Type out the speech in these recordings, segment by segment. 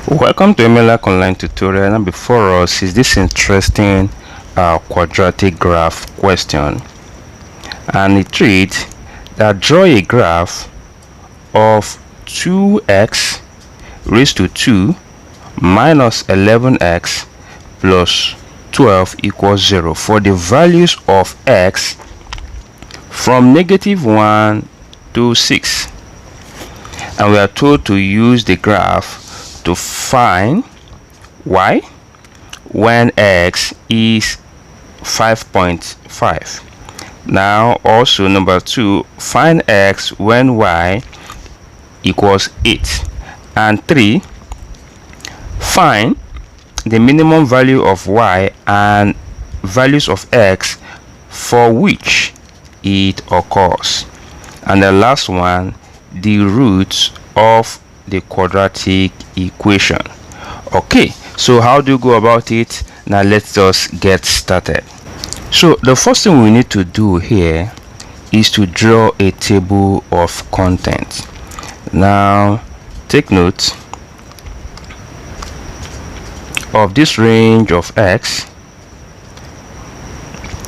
Welcome to EMELAC online tutorial. Now before us is this interesting quadratic graph question, and it reads that draw a graph of 2x raised to 2 minus 11x plus 12 equals 0 for the values of x from -1 to 6, and we are told to use the graph to find y when x is 5.5. Now also number 2, find x when y equals 8, and 3, find the minimum value of y and values of x for which it occurs, and the last one, the roots of the quadratic equation. Okay, so how do you go about it? Now let's just get started. So the first thing we need to do here is to draw a table of contents. Now take note of this range of x,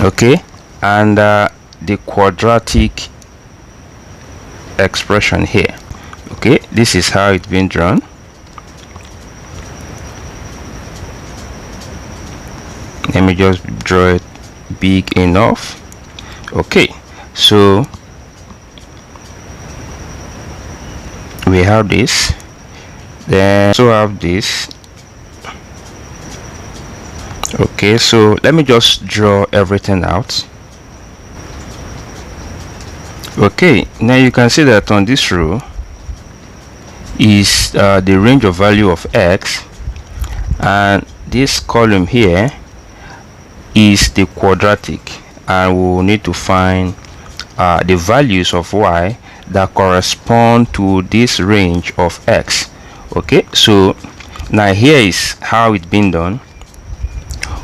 okay, and the quadratic expression here. Okay, this is how it's been drawn. Let me just draw it big enough. Okay, so we have this, then so have this. Okay, so let me just draw everything out. Okay, now you can see that on this row is the range of value of x, and this column here is the quadratic, and we will need to find the values of y that correspond to this range of x. Okay, so now here is how it's been done.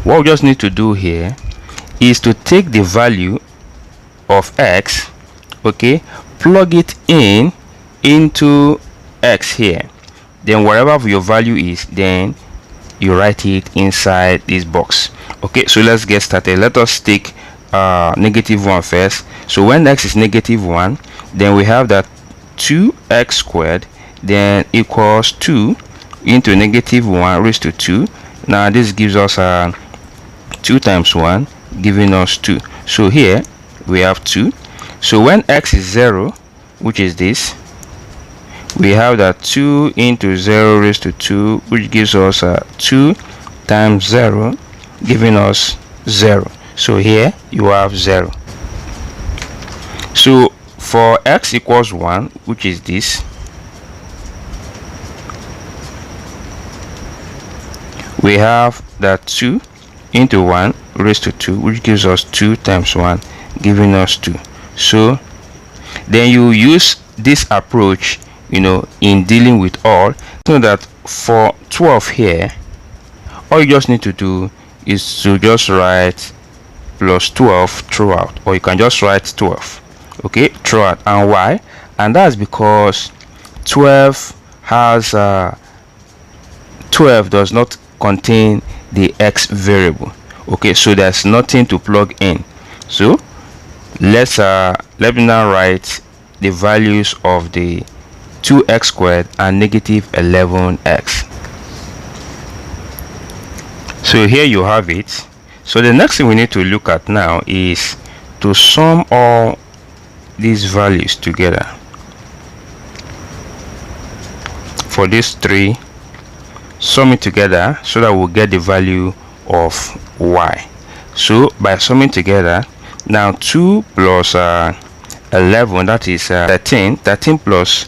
What we just need to do here is to take the value of x, okay, plug it into x here, then wherever your value is, then you write it inside this box. Okay, so let's get started. Let us take -1 first. So when x is -1, then we have that 2x squared then equals 2 into -1 raised to 2. Now this gives us 2 times 1, giving us 2. So here we have 2. So when x is 0, which is this, we have that 2 into 0 raised to 2, which gives us 2 times 0, giving us 0. So here you have 0. So for x equals 1, which is this, we have that 2 into 1 raised to 2, which gives us 2 times 1, giving us 2. So then you use this approach, you know, in dealing with all. So that for 12 here, all you just need to do is to just write plus 12 throughout, or you can just write 12, okay, throughout. And why? And that's because 12 has 12 does not contain the x variable. Okay, so there's nothing to plug in. So let me now write the values of the 2x squared and -11x. So here you have it. So the next thing we need to look at now is to sum all these values together. For these 3, sum it together so that we'll get the value of y. So by summing together, now 2 plus 11, that is 13. 13 plus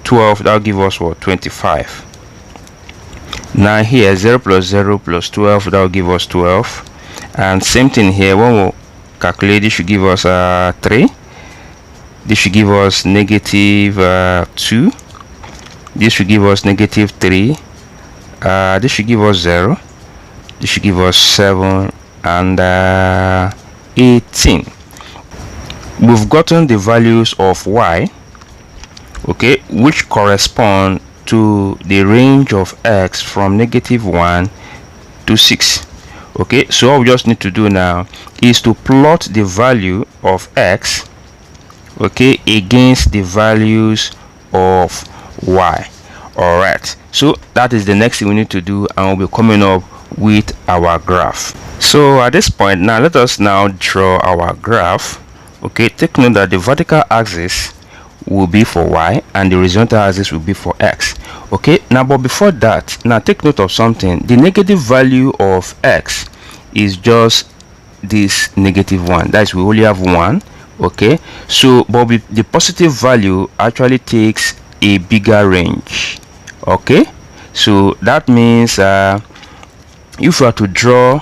12, that'll give us what? 25. Now here 0 plus 0 plus 12, that'll give us 12. And same thing here, when we calculate, this should give us 3. This should give us -2. This should give us -3. This should give us 0. This should give us 7 and 18. We've gotten the values of y, okay, which correspond to the range of x from -1 to 6. Okay, so all we just need to do now is to plot the value of x, okay, against the values of y. All right, so that is the next thing we need to do, and we'll be coming up with our graph. So at this point now, let us now draw our graph. Okay, take note that the vertical axis will be for y and the horizontal axis will be for x. Okay, now but before that, now take note of something. The negative value of x is just this -1. That is, we only have 1. Okay, so but the positive value actually takes a bigger range. Okay, so that means if we are to draw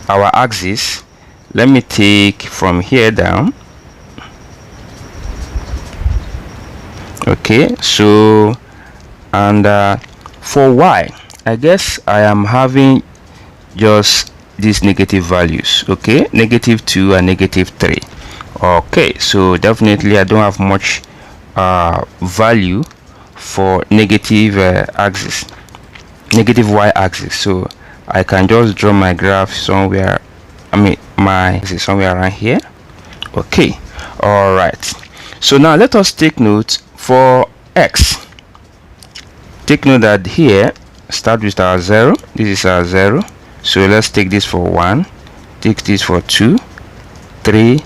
our axis, let me take from here down. Okay, so and for y, I guess I am having just these negative values. Okay, -2 and -3. Okay, so definitely I don't have much value for negative axis, negative y axis, so I can just draw my graph somewhere, my axis somewhere around here. Okay, all right, so now let us take note for x. Take note that here start with our 0. This is our 0, so let's take this for 1, take this for 2, 3,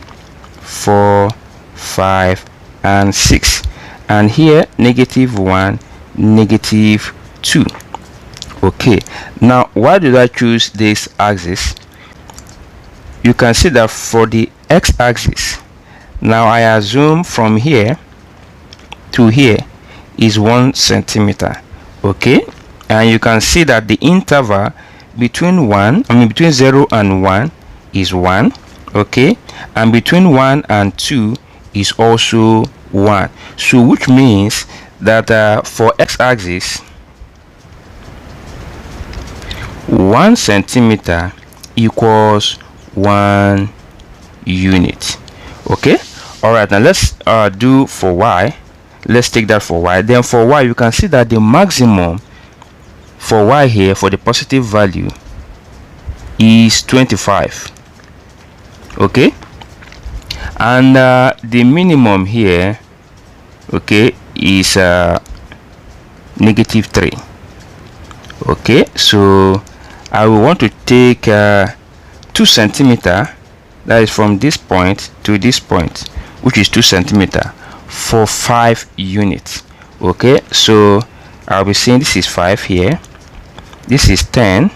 4, 5 and 6, and here -1, -2. Okay, now why did I choose this axis? You can see that for the x-axis, now I assume from here to here is 1 centimeter. Okay, and you can see that the interval between between 0 and 1 is 1. Okay, and between 1 and 2 is also 1. So which means that for x-axis, 1 centimeter equals 1 unit. Okay, all right, now let's do for y. Let's take that for y. Then for y, you can see that the maximum for y here, for the positive value, is 25. Okay, and the minimum here, okay, is -3. Okay, so I will want to take 2 centimeter, that is from this point to this point, which is 2 centimeter, for 5 units. Okay, so I'll be saying this is 5 here, this is 10,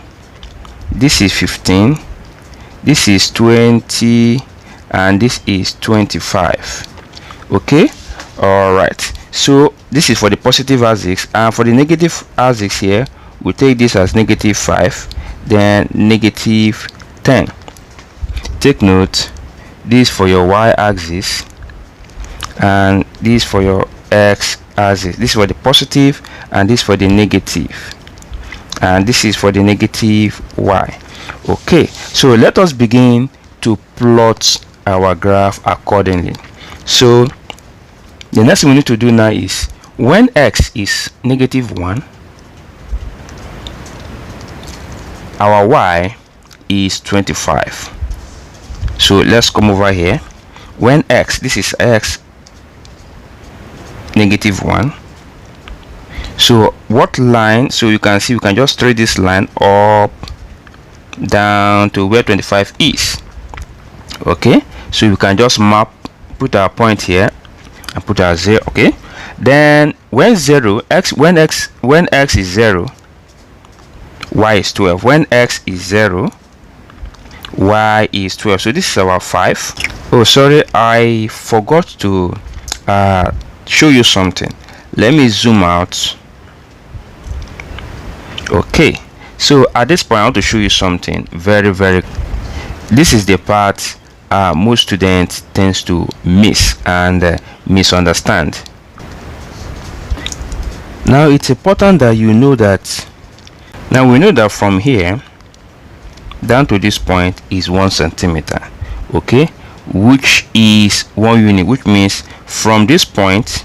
this is 15, this is 20, and this is 25. Okay, all right, so this is for the positive axis, and for the negative axis here, we take this as -5, then -10. Take note, this for your y-axis and this for your x-axis. This is for the positive and this for the negative, and this is for the negative y. Okay, so let us begin to plot our graph accordingly. So the next thing we need to do now is, when x is -1, our y is 25. So let's come over here. When x, this is x -1, so what line? So you can see, we can just trace this line up down to where 25 is. Okay, so we can just map, put our point here and put our 0. Okay, then when x is 0, y is 12. When x is 0, y is 12. So this is our 5. Oh, sorry, I forgot to show you something. Let me zoom out. Okay, so at this point I want to show you something very this is the part most students tends to miss and misunderstand. Now it's important that you know that, now we know that from here down to this point is 1 centimeter. Okay, which is 1 unit, which means from this point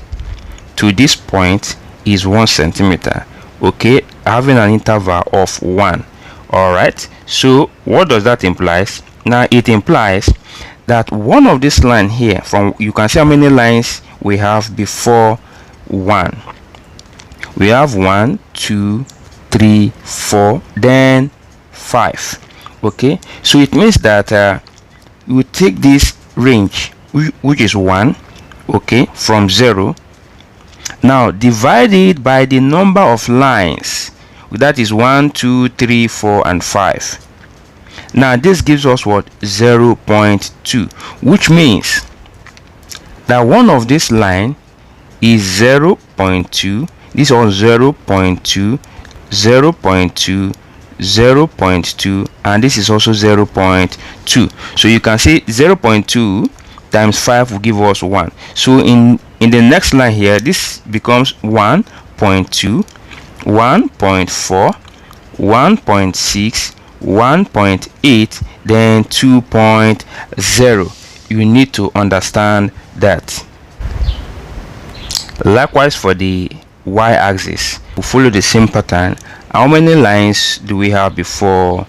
to this point is 1 centimeter, okay, having an interval of 1. All right, so what does that imply? Now it implies that one of this line here, from you can see how many lines we have before 1. We have 1, 2, 3, 4, then 5. Okay, so it means that we take this range which is 1, okay, from 0. Now divide it by the number of lines, that is 1, 2, 3, 4, and 5. Now this gives us what? 0.2, which means that one of this line is 0.2, this one 0.2, 0.2, 0.2, and this is also 0.2. so you can see 0.2 times 5 will give us 1. So in the next line here, this becomes 1.2, 1.4, 1.6, 1.8, then 2.0. You need to understand that. Likewise, for the y-axis, we follow the same pattern. How many lines do we have before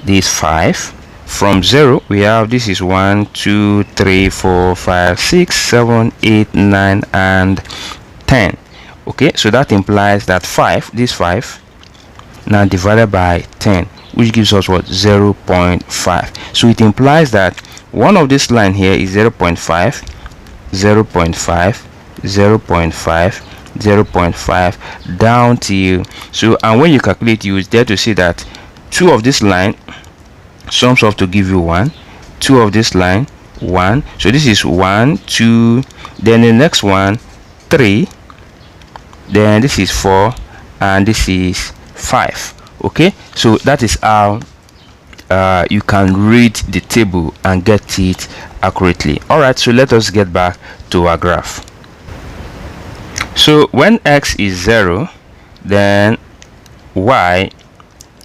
this 5? From 0 we have, this is 1, 2, 3, 4, 5, 6, 7, 8, 9, and 10. Okay, so that implies that this 5 now divided by 10, which gives us what? 0.5. so it implies that one of this line here is 0.5, 0.5, 0.5, 0.5 down till so, and when you calculate, you dare to see that 2 of this line sums up to give you 1, 2 of this line 1, so this is 1, 2, then the next one 3, then this is 4, and this is 5. Okay, so that is how you can read the table and get it accurately. All right, so let us get back to our graph. So when x is 0, then y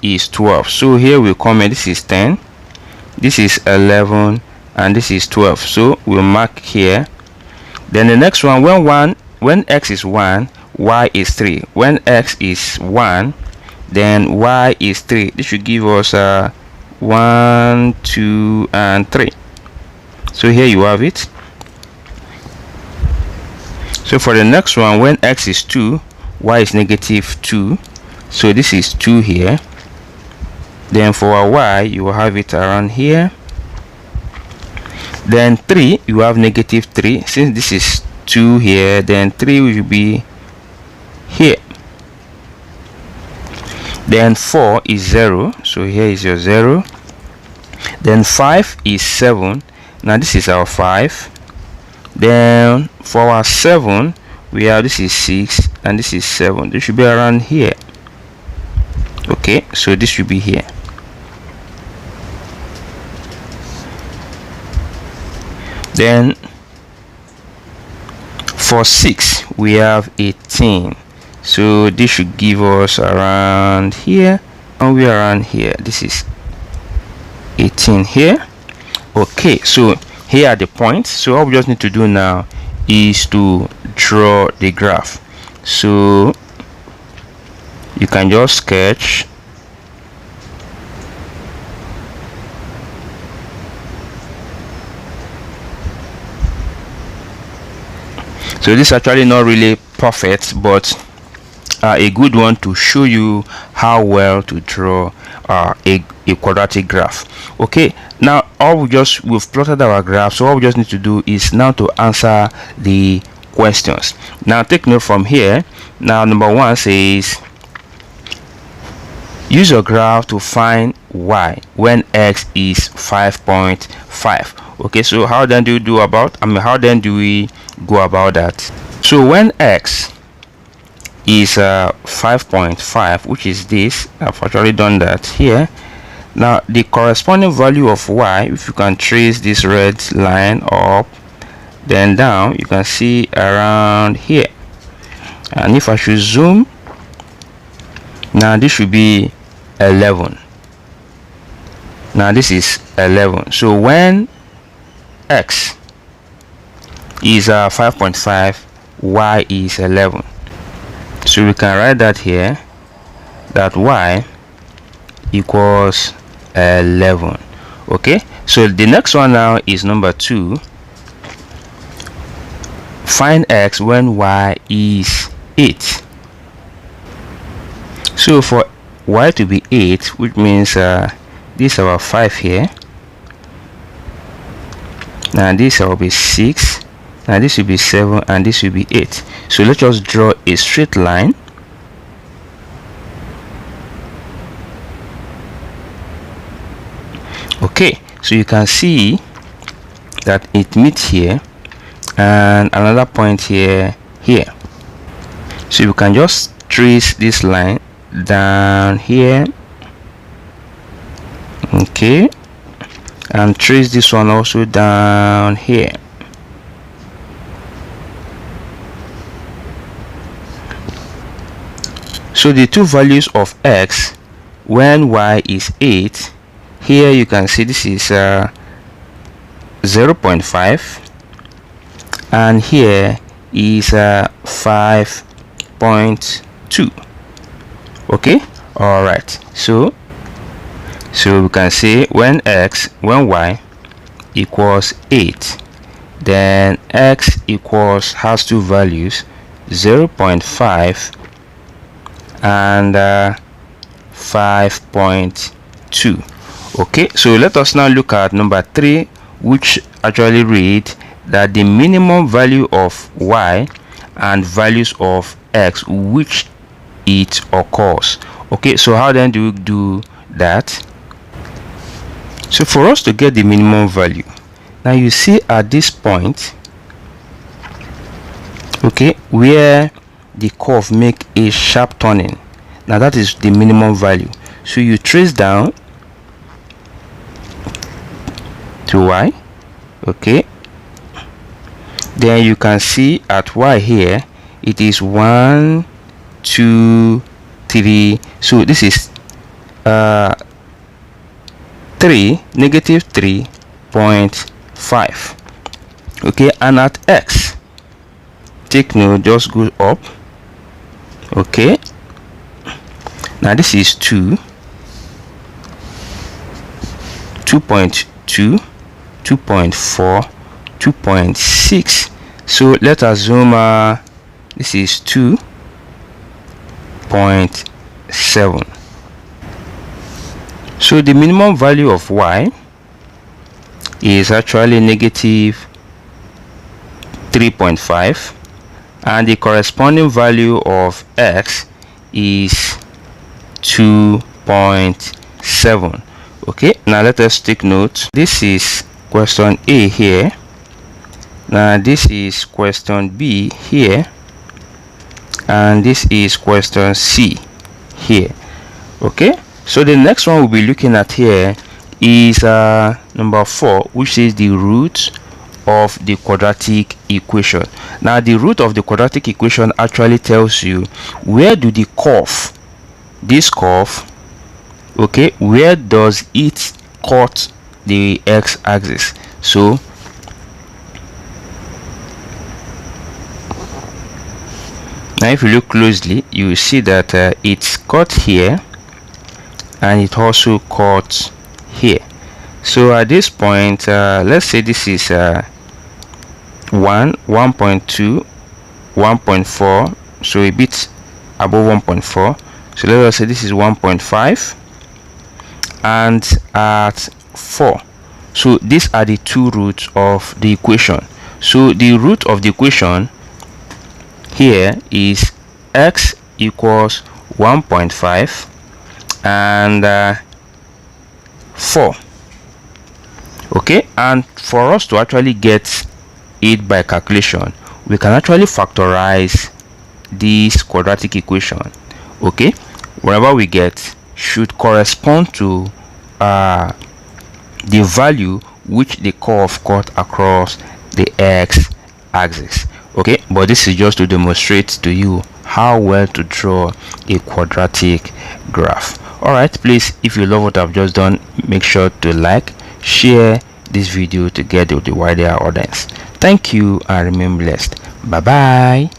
is 12. So here we come in, this is 10, this is 11, and this is 12. So we'll mark here. Then the next one, when x is 1, y is 3. When x is 1, then y is 3. This should give us 1, 2, and 3. So here you have it. So for the next one, when x is 2, y is -2. So this is 2 here. Then for our y, you will have it around here. Then 3, you have -3. Since this is 2 here, then 3 will be here. Then 4 is 0. So here is your 0. Then 5 is 7. Now this is our 5. Then for our 7, we have, this is 6, and this is 7. This should be around here. Okay, so this should be here. Then for 6, we have 18. So this should give us around here, and we are around here. This is 18 here. Okay, so here are the points. So all we just need to do now is to draw the graph. So you can just sketch. So this is actually not really perfect, but a good one to show you how well to draw a quadratic graph. Okay, now we've plotted our graph, so all we just need to do is now to answer the questions. Now take note from here. Now number 1 says use your graph to find y when x is 5.5. okay, so how then do we go about that? So when x is 5.5, which is this, I've actually done that here. Now the corresponding value of y, if you can trace this red line up then down, you can see around here. And if I should zoom, now this should be 11. Now this is 11. So when x is 5.5, y is 11. So we can write that here, that y equals 11. Okay, so the next one now is number 2. Find x when y is 8. So for y to be 8, which means this is our 5 here, now this will be 6, now this will be 7, and this will be 8. So let's just draw a straight line. Okay, so you can see that it meets here and another point here. So you can just trace this line down here, okay, and trace this one also down here. So the two values of x when y is 8, here you can see this is 0.5 and here is 5.2. okay, all right. So we can say when y equals 8, then x has two values, 0.5 and 5.2. okay, so let us now look at number 3, which actually read that the minimum value of y and values of x which it occurs. Okay, so how then do we do that? So for us to get the minimum value, now you see at this point, okay, where the curve make a sharp turning, now that is the minimum value. So you trace down to y, okay, then you can see at y here it is 1, 2, 3. So this is negative 3.5. okay, and at x, take note, just go up. Okay, now this is 2, 2.2, 2.4, 2.6. so let's assume this is 2.7. so the minimum value of y is actually negative 3.5 and the corresponding value of x is 2.7. okay, now let us take note. This is question A here, now this is question B here, and this is question C here. Okay, so the next one we'll be looking at here is number 4, which is the root of the quadratic equation. Now the root of the quadratic equation actually tells you where do the curve, this curve, okay, where does it cut the x-axis. So now if you look closely, you will see that it's cut here and it also cut here. So at this point, let's say this is 1, 1.2, 1.4, so a bit above 1.4. so let us say this is 1.5 and at 4. so these are the two roots of the equation. So the root of the equation here is x equals 1.5 and 4. okay, and for us to actually get it by calculation, we can actually factorize this quadratic equation. Okay, whatever we get should correspond to the value which the curve cut across the x-axis. Okay, but this is just to demonstrate to you how well to draw a quadratic graph. All right, please, if you love what I've just done, make sure to like, share this video to get the wider audience. Thank you and remain blessed. Bye bye.